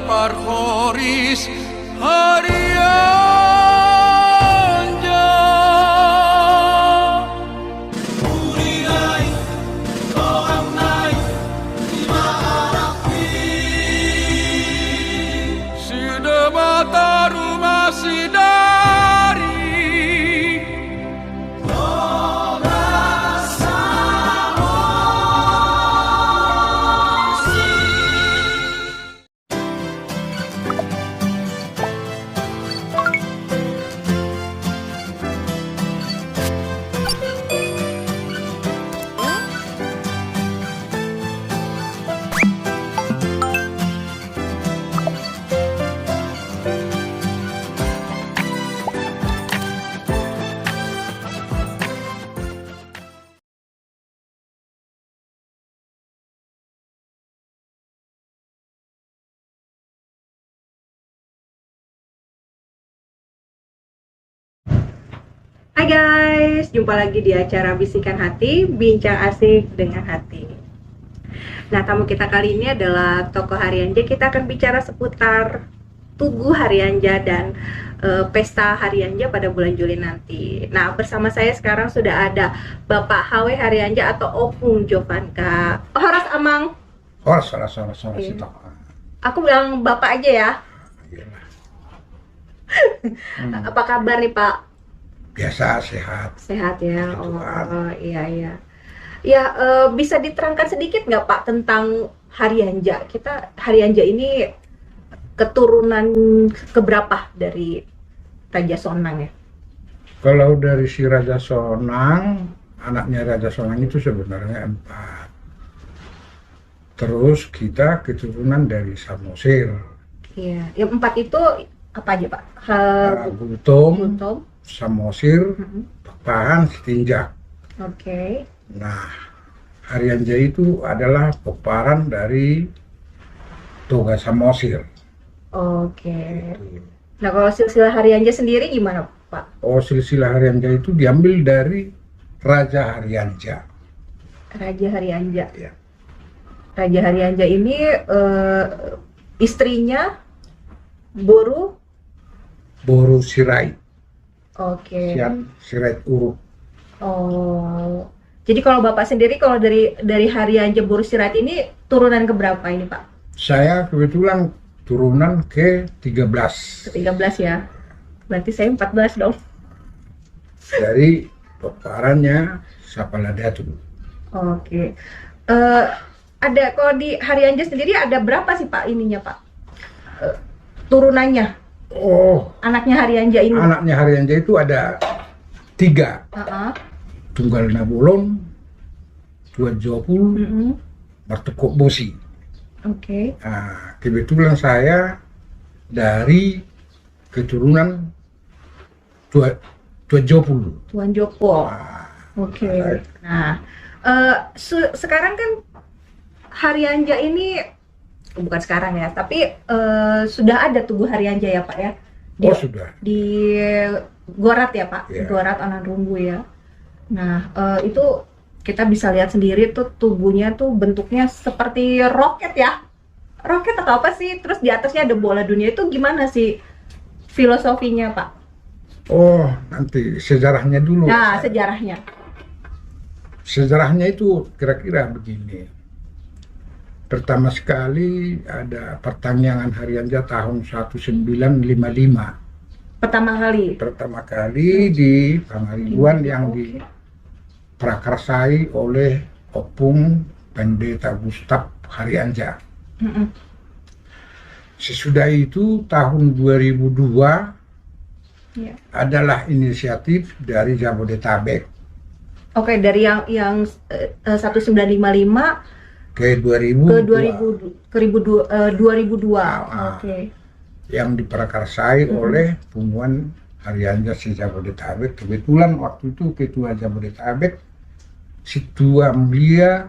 parhoris Haryanja. Urinai koamnai imaarapi sidemata rumah sidari Hai guys, jumpa lagi di acara Bisikan Hati, Bincang Asik dengan Hati. Nah, tamu kita kali ini adalah tokoh Haryanja. Kita akan bicara seputar Tugu Haryanja dan Pesta Haryanja pada bulan Juli nanti. Nah, bersama saya sekarang sudah ada Bapak H.W. Haryanja atau Opung Jovanka. Horas Amang. Horas sih toh. Aku bilang Bapak aja ya. Apa kabar nih Pak? Biasa, sehat. Sehat ya. Gitu, Oh iya. Ya, bisa diterangkan sedikit nggak Pak tentang Haryanja? Kita Haryanja ini keturunan keberapa dari Raja Sonang ya? Kalau dari si Raja Sonang, anaknya Raja Sonang itu sebenarnya 4. Terus kita keturunan dari Samosir, Iya, yang 4 itu apa aja Pak? Gutom, Gutom. Samosir, Pepahan, Setinjak. Oke. Nah, Haryanja itu adalah peparan dari Toga Samosir. Oke. Nah, kalau silsilah Haryanja sendiri gimana Pak? Oh, silsilah Haryanja itu diambil dari Raja Haryanja. Raja Haryanja. Ya. Raja Haryanja ini istrinya Boru. Boru Sirait. Oke. Sirait Uruk. Oh. Jadi kalau Bapak sendiri kalau dari Haryanja Boru Sirait ini turunan keberapa ini Pak? Saya kebetulan turunan ke-13 Ke-13 ya. Berarti saya 14 dong. dari peparannya Sapaladatu. Oke. Ada kalau di Haryanja sendiri ada berapa sih Pak ininya Pak? Turunannya. Oh, Anaknya Haryanja ini. anaknya Haryanja itu ada 3. Tunggal Nabolon, Tuan Jopul, Martukok Bosi. Oke. Nah, kebetulan saya dari keturunan Tuan Jopul. Tuan Joko. Nah, Oke. Nah, sekarang kan Haryanja ini bukan sekarang ya, tapi sudah ada Tugu Haryanja ya Pak ya? sudah. Di Gorat ya Pak? Ya. Gorat Onanrumbu ya. Nah, itu kita bisa lihat sendiri tuh tubuhnya tuh bentuknya seperti roket ya? Roket atau apa sih? Terus di atasnya ada bola dunia, itu gimana sih filosofinya Pak? Oh, nanti sejarahnya dulu. Nah, sejarahnya. Sejarahnya itu kira-kira begini. Pertama sekali ada pertanyaan Haryanja tahun 1955. Pertama kali Di Pangaribuan yang diprakarsai oleh Opung Pendeta Gustaf Haryanja. Sesudah itu tahun 2002 ya. adalah inisiatif dari Jabodetabek Oke, dari yang 1955 ke ke 2002. Oke. Yang diprakarsai oleh Pungguan Haryanja si Jabodetabek. Kebetulan waktu itu ketua Jabodetabek si Tuambia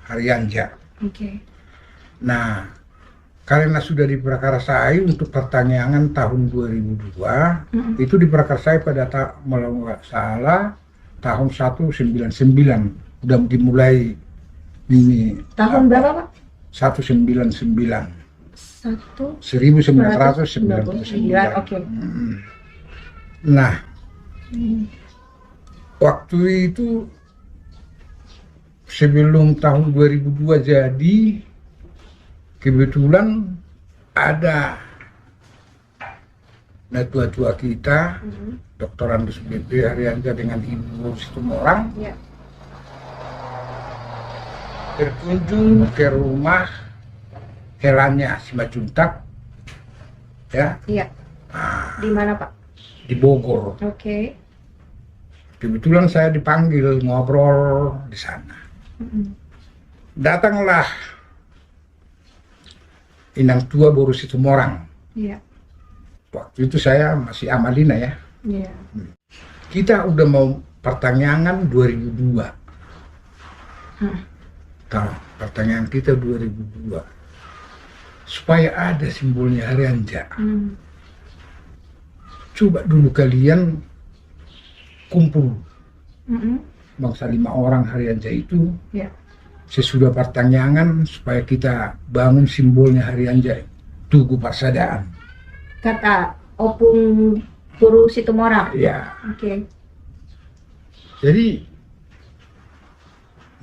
Haryanja. Oke. Nah, karena sudah diprakarsai untuk pertanyaan tahun 2002, itu diprakarsai pada kalau nggak salah tahun 199 udah dimulai ini. Tahun berapa Pak? 199. 1999. Oke. Nah, waktu itu sebelum tahun 2002 jadi, kebetulan ada tua-tua kita, Dr. Andus BP Haryanja dengan Ibu Situmorang, Ya. berkunjung ke rumah Helanya Simajuntak, ya, Iya. Di mana, Pak? di Bogor. Oke. Kebetulan saya dipanggil ngobrol di sana. Datanglah Inang tua Boru Situmorang. Iya. Waktu itu saya masih Amalina ya. Iya. Kita udah mau pertanyaan 2002. Tahu, pertanyaan kita 2002. Supaya ada simbolnya Haryanja. Coba dulu kalian kumpul. Bangsa 5 orang Haryanja itu. Ya. Sesudah pertanyaan supaya kita bangun simbolnya Haryanja, Tugu Persaudaraan. Kata Opung Boru Situmorang. Ya. Oke. Jadi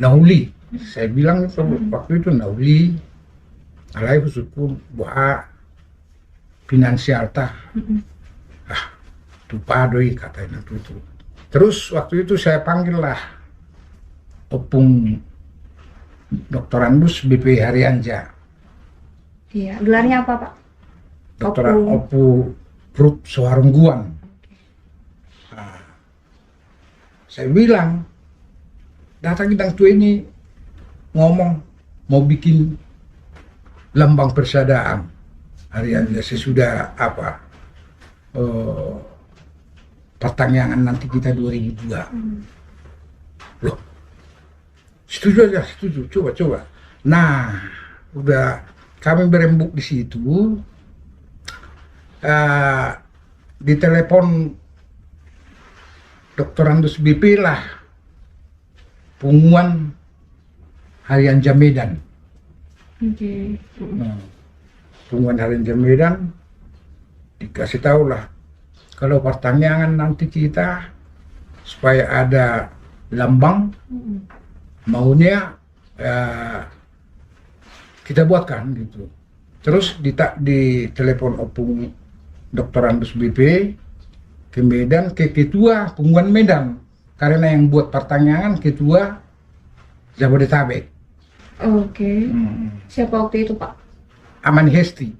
nauli, saya bilang itu waktu itu nauli, alai suku buah finansial tah, tupadoi katanya itu. Terus waktu itu saya panggil lah Opung Dr. Andus BP Haryanja. Iya. Gelarnya apa, Pak? Dr. Opu Prut Soharungguan. Nah, saya bilang, datang Idang tua ini ngomong mau bikin lambang persaudaraan Haryanja sesudah apa pertanyaan nanti kita 2002. Loh, setuju aja, setuju, coba. Nah, udah kami berembuk di situ, di telepon Dr. Andus BP lah Punguan Haryanja Medan. Oke. Punguan Haryanja Medan dikasih tahu lah kalau pertanyaan nanti kita supaya ada lambang maunya kita buatkan gitu. Terus di telepon Opung Dr. Andus BP ke Medan, ke ketua Punguan Medan, karena yang buat pertanyaan ketua Jabodetabek. Oke. Siapa waktu itu, Pak? Amani Hesti.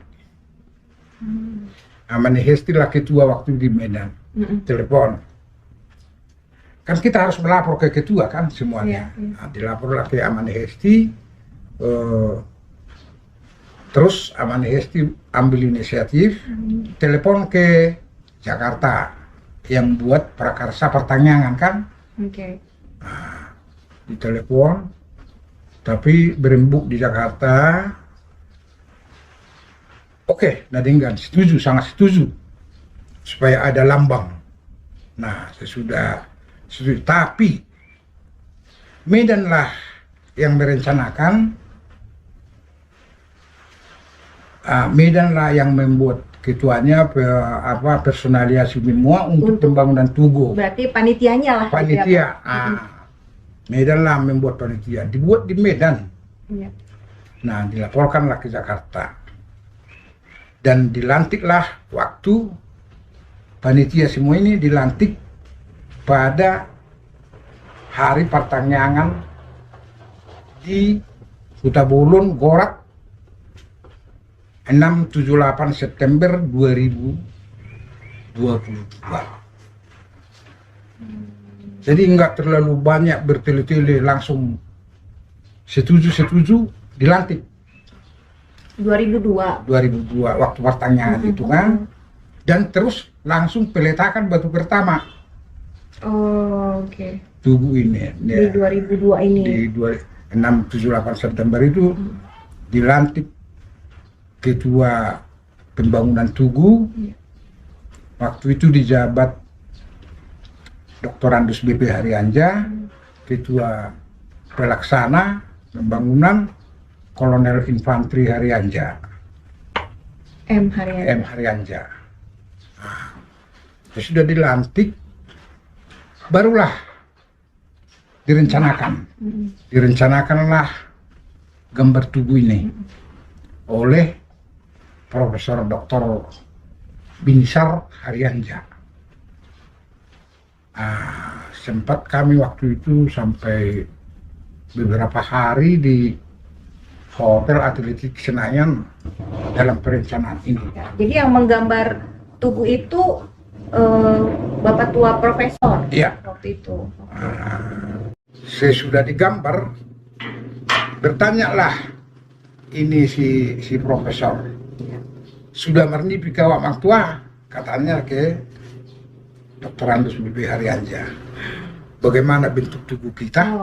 Amani Hesti lah ketua waktu di Medan. Telepon. Kan kita harus melapor ke ketua kan semuanya. Iya. Nah, dilaporlah ke Amani Hesti. Terus Amani Hesti ambil inisiatif, telepon ke Jakarta yang buat prakarsa pertanyaan kan. Oke. Ditelepon, tapi berembuk di Jakarta. Oke, Nadinggan setuju, sangat setuju supaya ada lambang. Nah, sesudah setuju, tapi Medan lah yang merencanakan, Medan lah yang membuat ketuanya personalia semua untuk pembangunan Tugu. Berarti panitianya lah. Panitia. Medan lah membuat panitia, dibuat di Medan. Iya. Nah, dilaporkanlah ke Jakarta. Dan dilantiklah waktu panitia semua ini dilantik pada hari pertanyaan di Hutabulun, Gorak, 6-7-8 September 2022. Jadi nggak terlalu banyak bertele-tele, langsung setuju dilantik 2002 waktu pertanyaan itu kan, dan terus langsung peletakan batu pertama. Oh, oke. Tugu ini Di 2002 ini. di 6-7-8 September itu dilantik ketua pembangunan Tugu. Waktu itu dijabat Dr. Andus BP Haryanja, ketua pelaksana pembangunan Kolonel Infanteri Haryanja. M Haryanja. M Haryanja. Nah, sudah dilantik, barulah direncanakanlah gambar tubuh ini oleh Profesor Dr. Binsar Haryanja. Sempat kami waktu itu sampai beberapa hari di Hotel Atletik Senayan dalam perencanaan ini. Jadi yang menggambar tubuh itu Bapak tua Profesor waktu itu. Sesudah digambar, bertanyalah ini si Profesor. Sudah merni pikawa mak tua, katanya ke Dr. Andus B.P. Haryanja. Bagaimana bentuk tubuh kita?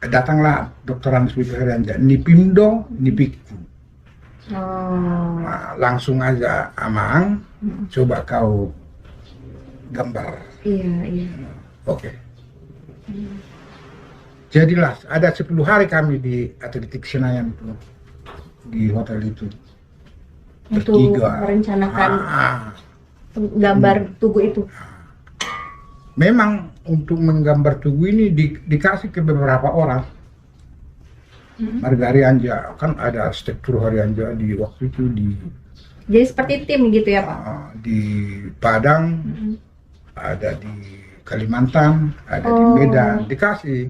Datanglah Dr. Andus B.P. Haryanja, ni pindo, ni pikku. Nah, langsung aja Amang, coba kau gambar. Iya. Oke. Jadilah ada 10 hari kami di Atletik Senayan itu, di hotel itu. Untuk merencanakan gambar tubuh itu. Memang untuk menggambar tubuh ini dikasih ke beberapa orang. Marga Haryanja, kan ada struktur Haryanja di waktu itu Jadi seperti tim gitu ya Pak? Di Padang, ada di Kalimantan, ada di Medan, dikasih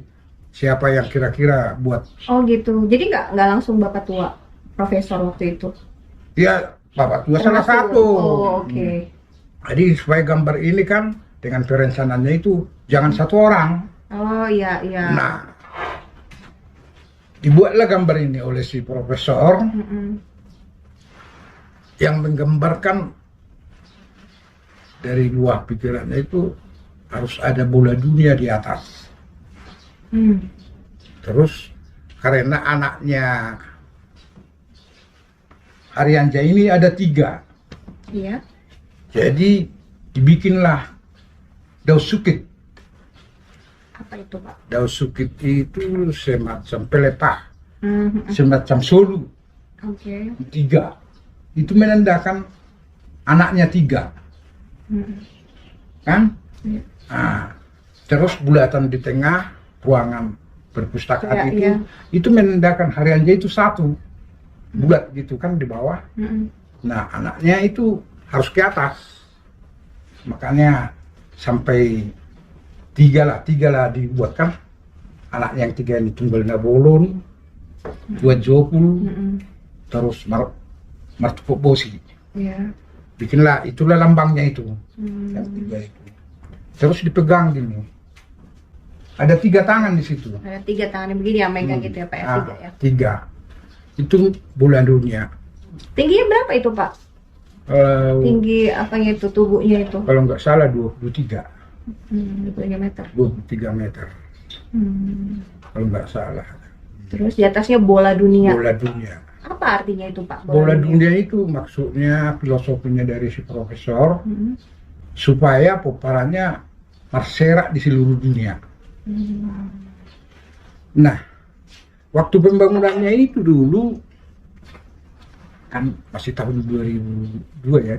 siapa yang kira-kira buat. Oh gitu, jadi nggak langsung Bapak tua Profesor waktu itu? Ya, Bapak tua salah satu. Oh oke. Jadi supaya gambar ini kan dengan perencanaannya itu jangan satu orang. Oh iya. Nah, dibuatlah gambar ini oleh si Profesor yang menggambarkan dari luar pikirannya itu harus ada bola dunia di atas. Terus karena anaknya Haryanja ini ada 3. Iya. Jadi dibikinlah Daus Sukit. Apa itu Pak? Daus Sukit itu semacam pelepah, semacam solu. Oke. 3. Itu menandakan anaknya 3. Kan? Iya. Nah, terus bulatan di tengah ruangan perpustakaan itu menandakan Haryanja itu 1. Bulat gitu kan di bawah. Nah, anaknya itu harus ke atas. Makanya sampai 3 lah dibuatkan. Anak yang 3 ini Tunggal Nabolon, 2 Jopul, terus Martupo Bosi. Bikinlah, itulah lambangnya itu. Yang 3 itu. Terus dipegang gini. Ada 3 tangan di situ. Ada 3 tangan yang begini yang megang gitu ya Pak ya? 3 ya? 3. Itu bola dunia. Tingginya berapa itu Pak? Tinggi apanya itu, tubuhnya itu? Kalau nggak salah 23. 23 meter. 23 meter. Kalau nggak salah. Terus di atasnya bola dunia. Bola dunia. Apa artinya itu Pak? Bola dunia itu maksudnya filosofinya dari si Profesor supaya paparannya terserak di seluruh dunia. Nah, waktu pembangunannya itu dulu kan masih tahun 2002 ya,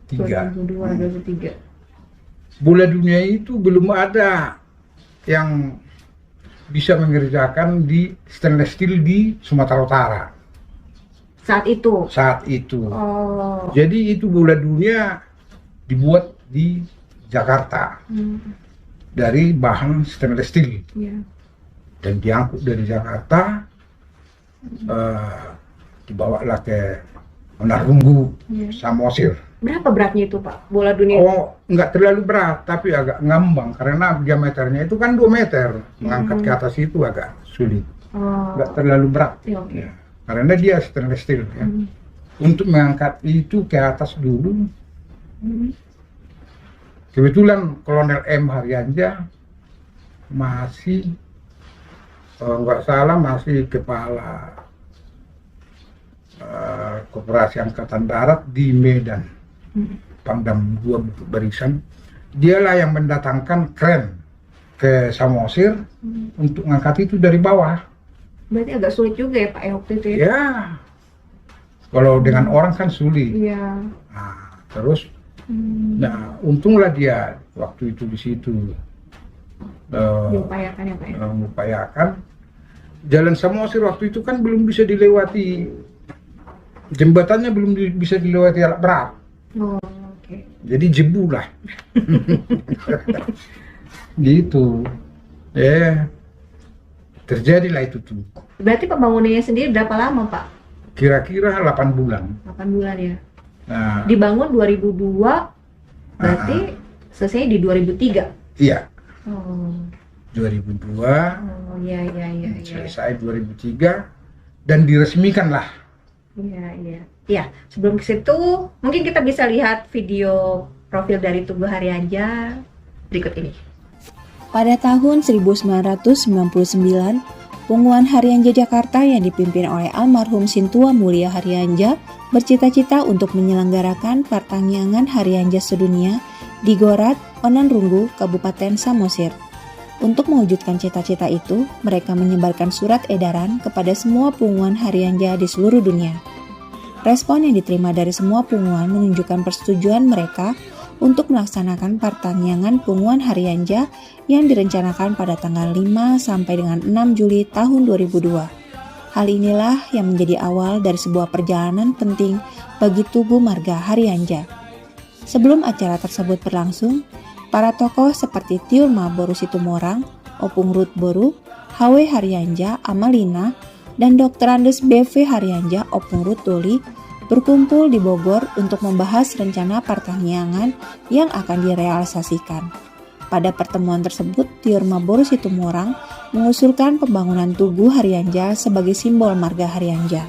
2003. 2003. Bola dunia itu belum ada yang bisa mengerjakan di stainless steel di Sumatera Utara. Saat itu? Saat itu. Oh. Jadi itu bola dunia dibuat di Jakarta dari bahan stainless steel. Dan diangkut dari Jakarta, dibawalah ke Menarunggu, Samosir. Berapa beratnya itu Pak, bola dunia? Oh, nggak terlalu berat, tapi agak ngambang karena diameternya itu kan 2 meter. Mengangkat ke atas itu agak sulit. Nggak terlalu berat. Ya. Karena dia stainless steel. Ya. Untuk mengangkat itu ke atas dulu, kebetulan Kolonel M. Haryanja masih, nggak salah masih kepala Koperasi Angkatan Darat di Medan, Pangdam 2 Barisan. Dialah yang mendatangkan kren ke Samosir untuk ngangkat itu dari bawah. Berarti agak sulit juga ya Pak ya waktu itu ya? Ya, Kalau dengan orang kan sulit. Iya. Nah, terus, nah untunglah dia waktu itu di situ Diupayakan ya Pak ya. mengupayakan. Jalan Samosir waktu itu kan belum bisa dilewati, jembatannya belum bisa dilewati alat berat. Oh, oke. Jadi jebu lah. Gitu. Terjadilah itu tuh. Berarti pembangunannya sendiri berapa lama Pak? Kira-kira 8 bulan. 8 bulan ya. Nah, Dibangun 2002, berarti selesai di 2003. iya, Oh, 2002, oh iya. selesai 2003, dan diresmikan lah. Iya. Ya, sebelum ke situ mungkin kita bisa lihat video profil dari Tugu Haryanja berikut ini. Pada tahun 1999, Punguan Haryanja Jakarta yang dipimpin oleh almarhum Sintua Mulia Haryanja bercita-cita untuk menyelenggarakan Pertangyangan Haryanja Sedunia di Gorat, Onanrunggu, Kabupaten Samosir. Untuk mewujudkan cita-cita itu, mereka menyebarkan surat edaran kepada semua punguan Haryanja di seluruh dunia. Respon yang diterima dari semua punguan menunjukkan persetujuan mereka untuk melaksanakan Pertangyangan Punguan Haryanja yang direncanakan pada tanggal 5 sampai dengan 6 Juli tahun 2002. Hal inilah yang menjadi awal dari sebuah perjalanan penting bagi Tugu Marga Haryanja. Sebelum acara tersebut berlangsung, para tokoh seperti Tiurma Boru Situmorang, Opung Rut Boru, H.W. Haryanja Amalina, dan Dr. Andes B.V. Haryanja Opung Rut Doli berkumpul di Bogor untuk membahas rencana pertangyangan yang akan direalisasikan. Pada pertemuan tersebut, Tiurma Boru Situmorang mengusulkan pembangunan Tugu Haryanja sebagai simbol marga Haryanja.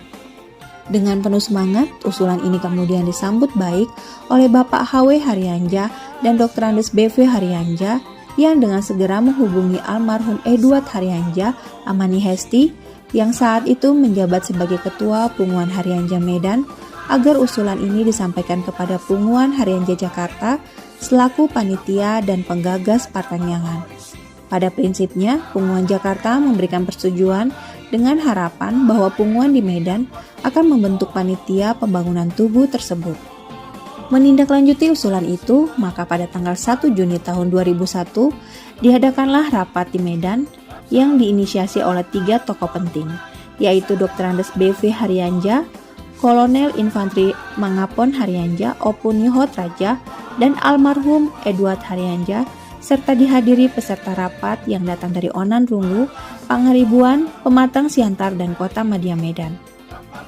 Dengan penuh semangat, usulan ini kemudian disambut baik oleh Bapak H.W. Haryanja dan Dr. Andes B.V. Haryanja yang dengan segera menghubungi almarhum Edward Haryanja Amani Hesti yang saat itu menjabat sebagai Ketua Punguan Haryanja Medan agar usulan ini disampaikan kepada Punguan Haryanja Jakarta selaku panitia dan penggagas pertangyangan. Pada prinsipnya, Punguan Jakarta memberikan persetujuan dengan harapan bahwa Punguan di Medan akan membentuk panitia pembangunan tugu tersebut. Menindaklanjuti usulan itu, maka pada tanggal 1 Juni tahun 2001 diadakanlah rapat di Medan yang diinisiasi oleh 3 tokoh penting, yaitu Dr. Andes B.V. Haryanja, Kolonel Infanteri Mangapon Haryanja Opun Yuhot Raja, dan almarhum Edward Haryanja, serta dihadiri peserta rapat yang datang dari Onanrunggu, Pangaribuan, Pematang Siantar, dan Kota Madia Medan.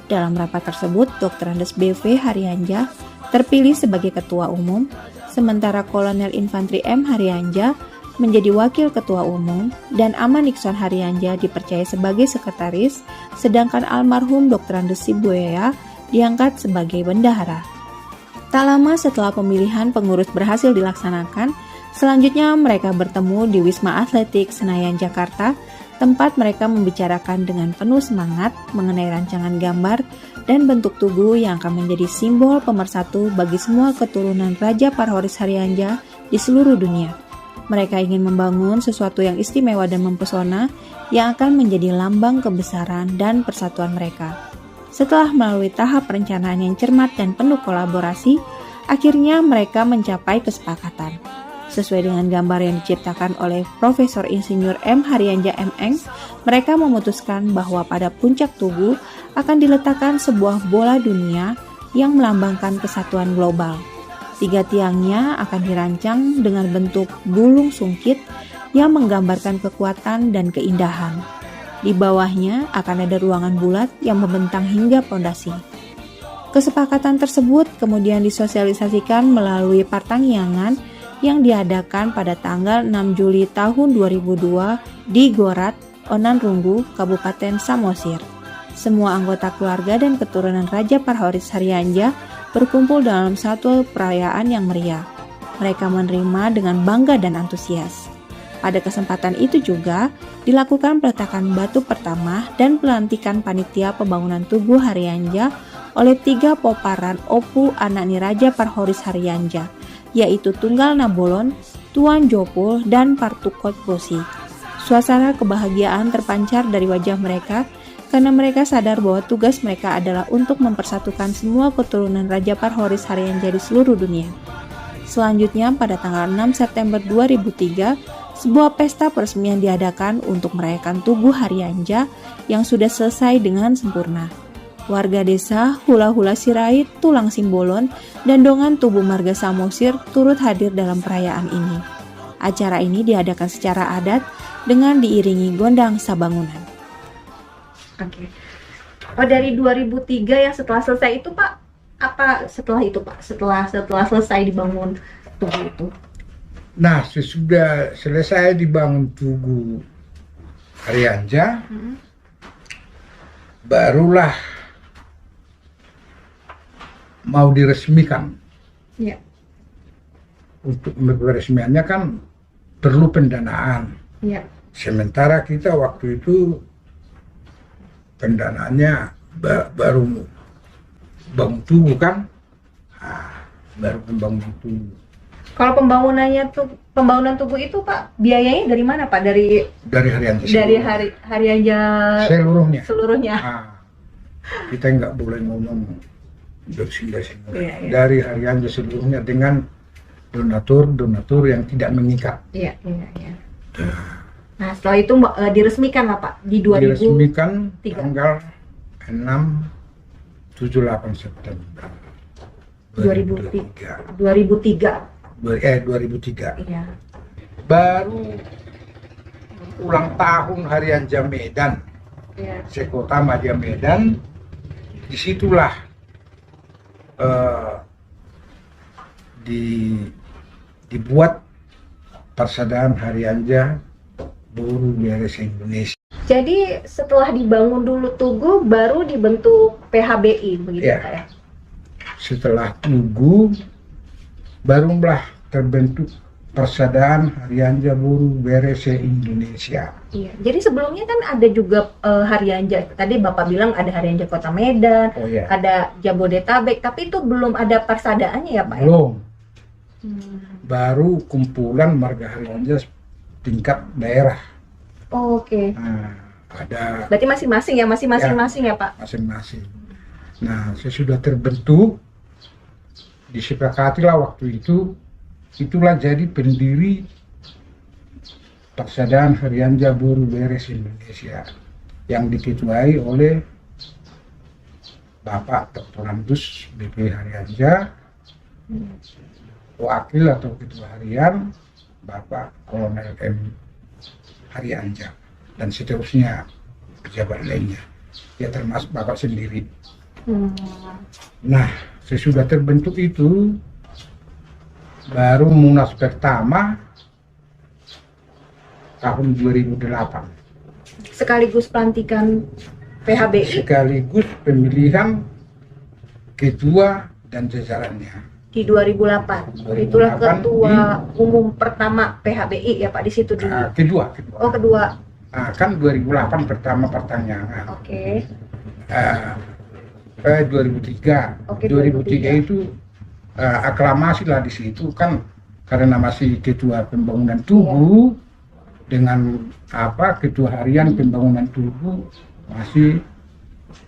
Dalam rapat tersebut, Dr. Andes B.V. Haryanja terpilih sebagai Ketua Umum, sementara Kolonel Infanteri M. Haryanja menjadi Wakil Ketua Umum, dan Aman Iksan Haryanja dipercaya sebagai Sekretaris, sedangkan almarhum Dr. Andes Sibuaya diangkat sebagai Bendahara. Tak lama setelah pemilihan pengurus berhasil dilaksanakan, selanjutnya mereka bertemu di Wisma Atletik Senayan, Jakarta, tempat mereka membicarakan dengan penuh semangat mengenai rancangan gambar dan bentuk tugu yang akan menjadi simbol pemersatu bagi semua keturunan Raja Parhoris Haryanja di seluruh dunia. Mereka ingin membangun sesuatu yang istimewa dan mempesona yang akan menjadi lambang kebesaran dan persatuan mereka. Setelah melalui tahap perencanaan yang cermat dan penuh kolaborasi, akhirnya mereka mencapai kesepakatan. Sesuai dengan gambar yang diciptakan oleh Profesor Insinyur M. Haryanja M.Eng, mereka memutuskan bahwa pada puncak tugu akan diletakkan sebuah bola dunia yang melambangkan kesatuan global. 3 tiangnya akan dirancang dengan bentuk bulung sungkit yang menggambarkan kekuatan dan keindahan. Di bawahnya akan ada ruangan bulat yang membentang hingga pondasi. Kesepakatan tersebut kemudian disosialisasikan melalui pertangyangan yang diadakan pada tanggal 6 Juli tahun 2002 di Gorat, Onanrunggu, Kabupaten Samosir. Semua anggota keluarga dan keturunan Raja Parhoris Haryanja berkumpul dalam satu perayaan yang meriah. Mereka menerima dengan bangga dan antusias. Pada kesempatan itu juga dilakukan peletakan batu pertama dan pelantikan panitia pembangunan Tugu Haryanja oleh 3 poparan Opu Anakni Raja Parhoris Haryanja, yaitu Tunggal Nabolon, Tuan Jopul, dan Partukot Bosi. Suasana kebahagiaan terpancar dari wajah mereka karena mereka sadar bahwa tugas mereka adalah untuk mempersatukan semua keturunan Raja Parhoris Haryanja di seluruh dunia. Selanjutnya, pada tanggal 6 September 2003, sebuah pesta peresmian diadakan untuk merayakan Tugu Haryanja yang sudah selesai dengan sempurna. Warga desa, hula-hula sirait, tulang simbolon, dan dongan tubuh marga Samosir turut hadir dalam perayaan ini. Acara ini diadakan secara adat dengan diiringi gondang sabangunan. Oke. Oh, dari 2003 yang setelah selesai itu Pak, apa setelah itu Pak? Setelah selesai dibangun tugu itu? Nah, sesudah selesai dibangun Tugu Haryanja, barulah mau diresmikan. Iya. Untuk peresmiannya kan perlu pendanaan. Iya. Sementara kita waktu itu pendanaannya baru bangun tugu kan, baru pembangunan tugu. Kalau pembangunan tugu itu Pak, biayanya dari mana Pak? Dari Haryanja. Dari Haryanja seluruhnya. Kita nggak boleh ngomong bersinggah-singgah. Iya. Dari Haryanja seluruhnya dengan donatur yang tidak mengikat. Iya. Nah, setelah itu diresmikan lah Pak di 2003. Diresmikan tanggal 6-7-8 September 2003. 2003. Iya. Baru ulang tahun Haryanja Medan, Iya. sekota Madya Medan, disitulah dibuat persaudaraan Haryanja Buruh Beres Indonesia. Jadi setelah dibangun dulu Tugu, baru dibentuk PHBI begitu Ya. Pak ya? Setelah Tugu, barulah terbentuk Persaudaraan Haryanja Buruh Beres Indonesia. Iya. Jadi sebelumnya kan ada juga Haryanja. Tadi Bapak bilang ada Haryanja Kota Medan, Oh ya, ada Jabodetabek, tapi itu belum ada persadaannya ya Pak ya? belum. Baru kumpulan marga Haryanja tingkat daerah. Oh, oke. Nah, ada Berarti masing-masing ya, masing-masing ya Pak? masing-masing. Nah, sesudah terbentuk, disepakatilah waktu itu, itulah jadi pendiri Persaudaraan Haryanja Buruh Beres Indonesia yang diketuai oleh Bapak Dr. Andus BP Haryanja, wakil atau ketua harian Bapak Kolonel M. Haryanja, dan seterusnya pejabat lainnya, ya termasuk Bapak sendiri. Nah, sesudah terbentuk itu, baru Munas pertama tahun 2008. Sekaligus pelantikan PHBI Sekaligus pemilihan ketua dan jajarannya. di 2008. 2008 Itulah ketua umum pertama PHBI ya Pak, di situ dulu. Kedua. Oh, kedua. Nah, kan 2008 pertama pertanyaan. Oke. 2003. Oke, 2003 itu aklamasi lah di situ kan, karena masih ketua pembangunan tugu dengan ketua harian pembangunan tugu masih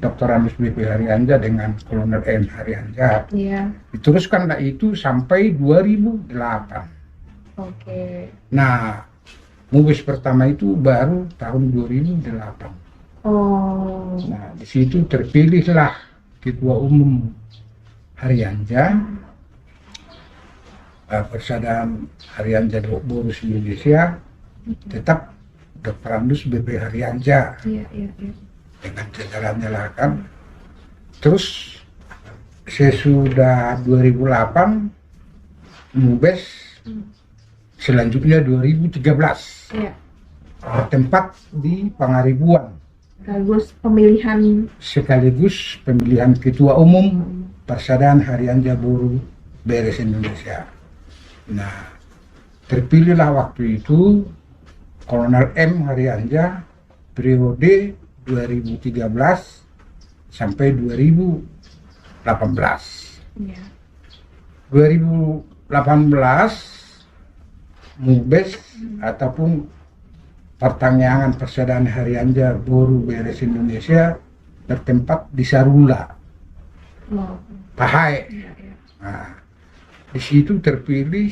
Dr. Andus BP Haryanja dengan Kolonel M. Haryanja. Iya. Diteruskanlah itu sampai 2008. Oke. Nah, Mubes pertama itu baru tahun 2008. Oh. Nah, di situ terpilihlah ketua umum Haryanja, Persaudaraan Haryanja Buruh Indonesia, tetap Dr. Andus BP Haryanja Iya. dengan jajarannya lah kan. Terus sesudah 2008 Mubes, selanjutnya 2013 Iya. tempat di Pangaribuan, sekaligus pemilihan ketua umum Persaudaraan Haryanja Buruh Beres Indonesia. Nah, terpilihlah waktu itu Kolonel M. Haryanja periode 2013 sampai 2018. Iya. 2018 Mubes ataupun pertanyaan Persaudaraan Harianja Boru Beres Indonesia bertempat di Sarula, Wow. Pahai. Iya, iya. Nah, di situ terpilih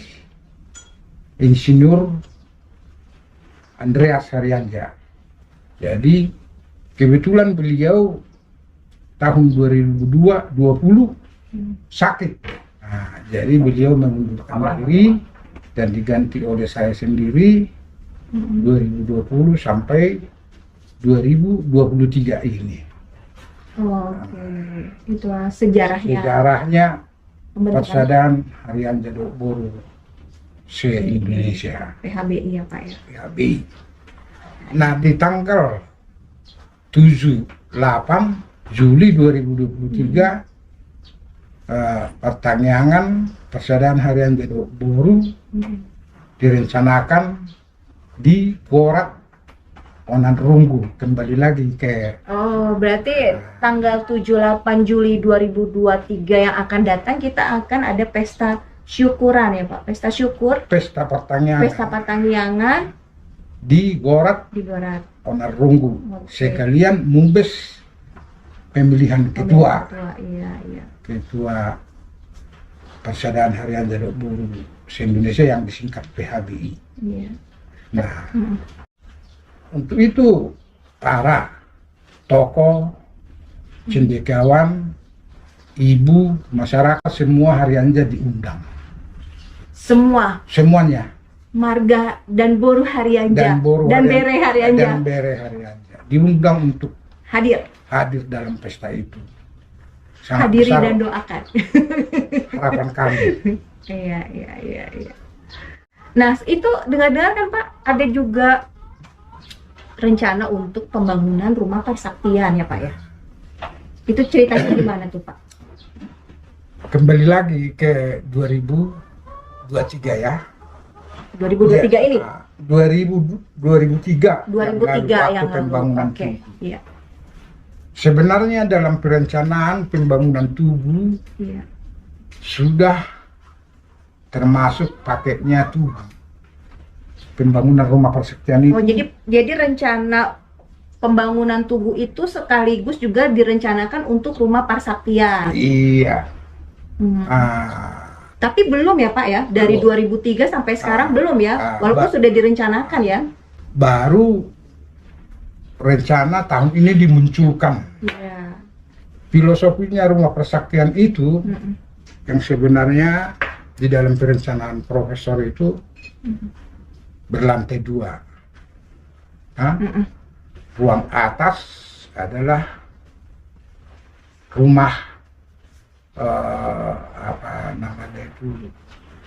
Insinyur Andreas Harianja. Jadi kebetulan beliau tahun 2020 sakit. Nah, jadi beliau mengundurkan diri dan diganti oleh saya sendiri 2020 sampai 2023 ini. Oh, oke. Itulah sejarahnya. Sejarahnya Pembentukan Persaudaraan Harianja Boru se-Indonesia, PHBI ya Pak ya. PHBI. Nah, di tanggal 7-8 Juli 2023 pertanyaan Persaudaraan Harianja Boru direncanakan di Korat Onarunggu, kembali lagi ke Oh, berarti tanggal 7-8 Juli 2023 yang akan datang kita akan ada pesta syukuran ya Pak. Pesta syukur, pesta pertanyaan pesta pertanian di Korat di Gorat. Onarunggu. Oke. Sekalian mumbes pemilihan ketua. Iya, iya. Ketua Persaudaraan Harianja Boru se-Indonesia yang disingkat PHBI. Iya. Nah, untuk itu para tokoh, cendekiawan, ibu, masyarakat semua Harianja diundang. Semuanya. Marga dan Boru Harianja Boru dan Harianja- Bere Harianja dan Bere Harianja diundang untuk hadir dalam pesta itu. Sangat hadiri besar dan doakan. harapan kami. Iya. Nah, itu dengar-dengar kan Pak, ada juga rencana untuk pembangunan rumah persaktian ya Pak ya. Itu ceritanya gimana tuh Pak? Kembali lagi ke 2023 ya. 2023 ini? 2003 2003 yang yang pembangunan lalu. Oke, tugu. iya. Sebenarnya dalam perencanaan pembangunan tugu Iya. sudah termasuk paketnya tugu. Pembangunan rumah persaktian itu. Oh, jadi rencana pembangunan tugu itu sekaligus juga direncanakan untuk rumah persaktian. Iya. Hmm. Ah, Tapi belum ya Pak ya, dari Belum. 2003 sampai sekarang belum ya, walaupun Ba- sudah direncanakan ya. baru rencana tahun ini dimunculkan. Iya. Filosofinya rumah persaktian itu Mm-mm. yang sebenarnya di dalam perencanaan profesor itu berlantai 2. Hah? Mm-mm. Ruang atas adalah rumah apa namanya itu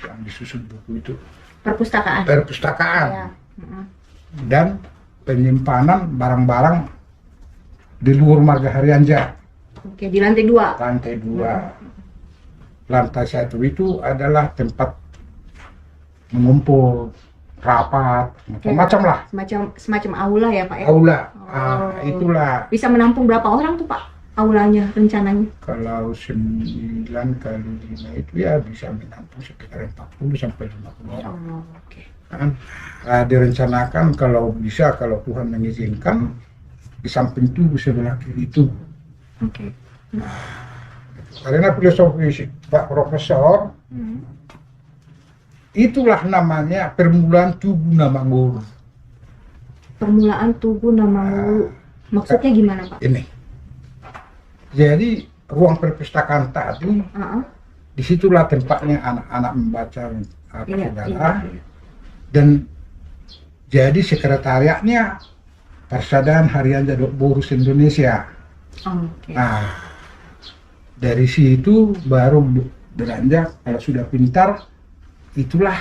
yang disusun buku itu Perpustakaan. perpustakaan Ya. Mm-mm. dan penyimpanan barang-barang di luar marga Harianja. Oke, di lantai 2. Lantai 2. Lantai 1 itu adalah tempat mengumpul, rapat, macam-macam lah. Semacam aula ya Pak ya. Aula. Oh. Itulah Bisa menampung berapa orang tuh Pak? Aulanya rencananya. kalau 9 kali 5 itu ya bisa menampung sekitar 40 sampai 50 orang. Oh, oke. Kan? Direncanakan kalau bisa, kalau Tuhan mengizinkan, di samping tubuh sebelah kiri itu. Oke. Karena filosofi Pak Profesor, itulah namanya permulaan tugu Namangulu. Permulaan tugu Namangulu. Maksudnya gimana Pak? Ini. Jadi ruang perpustakaan tadi, disitulah tempatnya anak-anak membaca Iya, sejarah. iya. Dan jadi sekretariatnya Persaudaraan Harianja Boru Indonesia. Oke. Nah, dari situ baru beranjak, kalau sudah pintar, itulah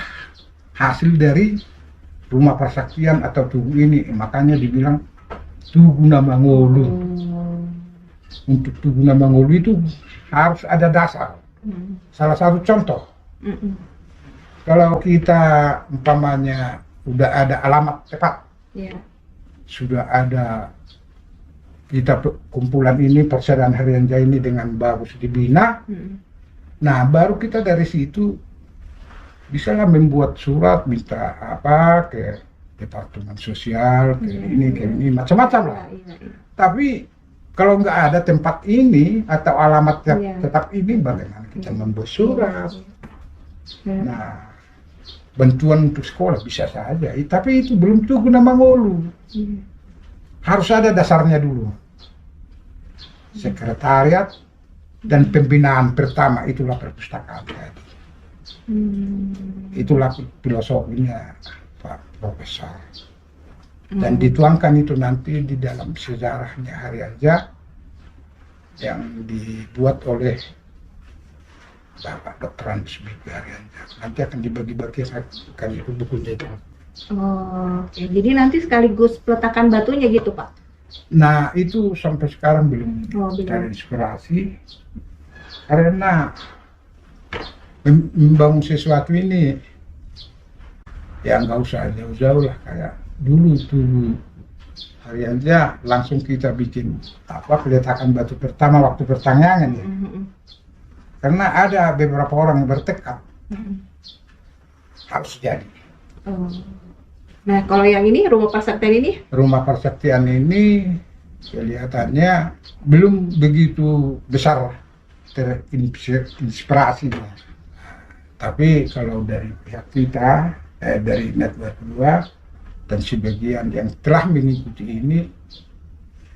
hasil dari rumah persaktian atau tugu ini. Makanya dibilang Tugu Namangulu. Untuk Tugu Namangulu itu harus ada dasar. Salah satu contoh, kalau kita umpamanya udah ada alamat tepat, Iya. sudah ada kita kumpulan ini Persaudaraan Harianja ini dengan bagus dibina, nah baru kita dari situ bisalah membuat surat minta apa ke departemen sosial, kayak ini macam-macam lah. Iya. Tapi kalau nggak ada tempat ini atau alamat yang Iya. tetap ini, bagaimana kita membuat surat? Iya. Nah, bantuan untuk sekolah bisa saja, tapi itu belum tugu nama ngolu. Iya. Harus ada dasarnya dulu. Sekretariat dan pembinaan pertama itulah perpustakaan tadi. Itulah filosofinya Pak Profesor. Dan dituangkan itu nanti di dalam sejarahnya Haryanja yang dibuat oleh Bapak Dr. Andus B.P. Haryanja. Nanti akan dibagi-bagikan itu bukunya itu. Oh, oke. Jadi nanti sekaligus peletakan batunya gitu, Pak? Nah, itu sampai sekarang belum belum. terinspirasi karena membangun sesuatu ini ya nggak usah jauh-jauh lah, kayak dulu tuh Haryanja langsung kita bikin peletakan batu pertama waktu pertanyaan ya. Karena ada beberapa orang yang bertekad harus jadi. Oh. Nah, kalau yang ini rumah persaktian ini? Rumah persaktian ini kelihatannya belum begitu besar terinspirasi. Tapi kalau dari pihak kita, dari network 2 dan sebagian yang telah mengikuti ini,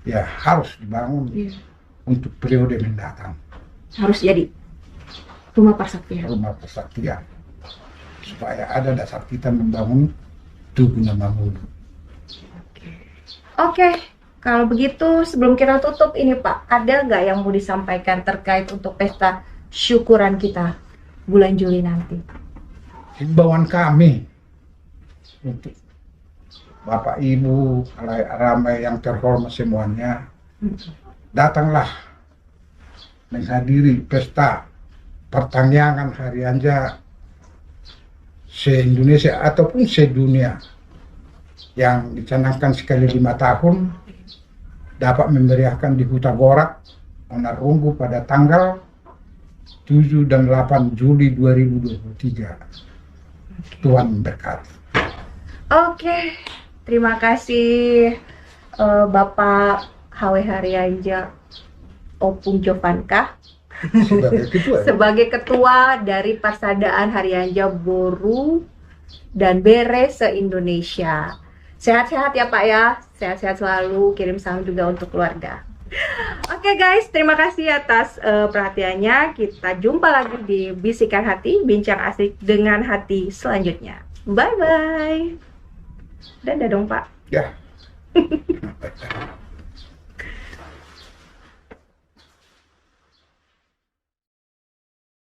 ya harus dibangun untuk periode mendatang. Harus jadi rumah persaktian. Rumah persaktian supaya ada dasar kita membangun Tugu Nama Ngolu. Oke, kalau begitu sebelum kita tutup ini Pak, ada nggak yang mau disampaikan terkait untuk pesta syukuran kita bulan Juli nanti? Himbauan kami untuk Bapak Ibu, ramai yang terhormat semuanya, datanglah menghadiri pesta pertanyaan Haryanja se-Indonesia ataupun sedunia yang dicanangkan sekali 5 tahun, dapat memeriahkan di Huta Gorak, Monarunggu pada tanggal 7 dan 8 Juli 2023. Tuhan memberkati. Oke, terima kasih Bapak HW Haryanja Opung Jovanka sebagai ketua dari Persaudaraan Haryanja Boru dan Bere se-Indonesia. Sehat-sehat ya Pak ya, sehat-sehat selalu, kirim salam juga untuk keluarga. Oke guys, terima kasih atas perhatiannya. Kita jumpa lagi di Bisikan Hati, bincang asik dengan hati selanjutnya. Bye-bye. Dadah dong Pak. Ya.